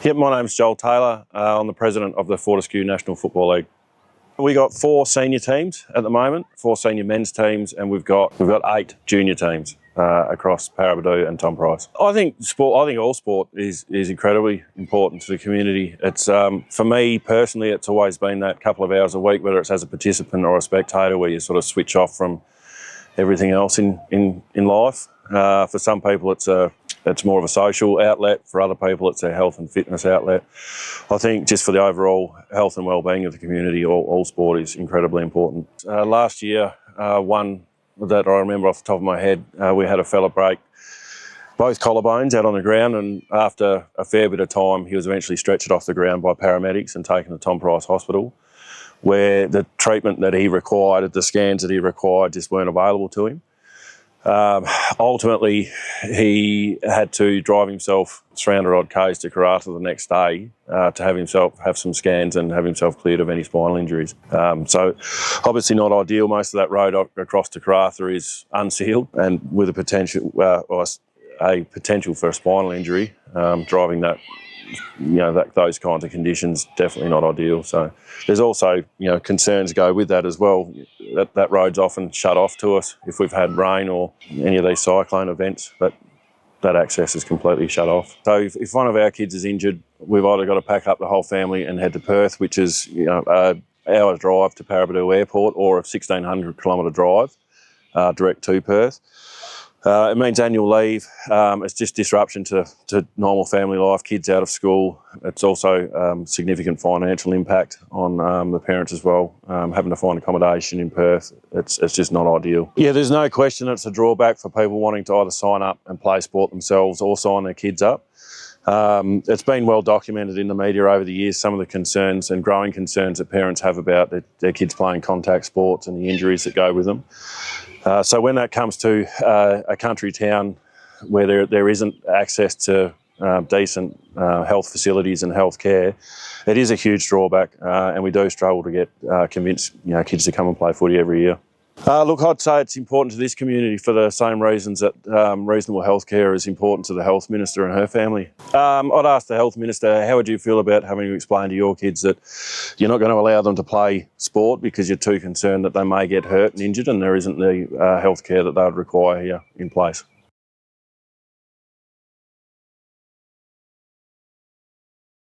Yep, my name's Joel Taylor. I'm the president of the Fortescue National Football League. We got 4 senior teams at the moment, 4 senior men's teams, and we've got 8 junior teams across Paraburdoo and Tom Price. I think all sport is incredibly important to the community. It's for me personally, it's always been that couple of hours a week, whether it's as a participant or a spectator, where you sort of switch off from everything else in life. For some people, it's more of a social outlet. For other people, it's a health and fitness outlet. I think just for the overall health and well-being of the community, all sport is incredibly important. Last year, one that I remember off the top of my head, we had a fella break both collarbones out on the ground, and after a fair bit of time, he was eventually stretchered off the ground by paramedics and taken to Tom Price Hospital, where the treatment that he required, the scans that he required, just weren't available to him. Ultimately, he had to drive himself 300-odd k's to Karratha the next day to have some scans and have himself cleared of any spinal injuries. So obviously not ideal. Most of that road across to Karratha is unsealed, and with a potential for a spinal injury, driving that, those kinds of conditions, definitely not ideal. So there's also, concerns go with that as well. That road's often shut off to us if we've had rain or any of these cyclone events. That access is completely shut off. So if one of our kids is injured, we've either got to pack up the whole family and head to Perth, which is an hour's drive to Paraburdoo Airport, or a 1,600-kilometre drive direct to Perth. It means annual leave. It's just disruption to normal family life, kids out of school. It's also significant financial impact on the parents as well, having to find accommodation in Perth. It's just not ideal. Yeah, there's no question it's a drawback for people wanting to either sign up and play sport themselves or sign their kids up. It's been well documented in the media over the years, some of the concerns and growing concerns that parents have about their kids playing contact sports and the injuries that go with them. So when that comes to a country town where there isn't access to decent health facilities and health care, it is a huge drawback, and we do struggle to get convince kids to come and play footy every year. Look, I'd say it's important to this community for the same reasons that reasonable healthcare is important to the Health Minister and her family. I'd ask the Health Minister, how would you feel about having to explain to your kids that you're not going to allow them to play sport because you're too concerned that they may get hurt and injured and there isn't the healthcare that they would require here in place?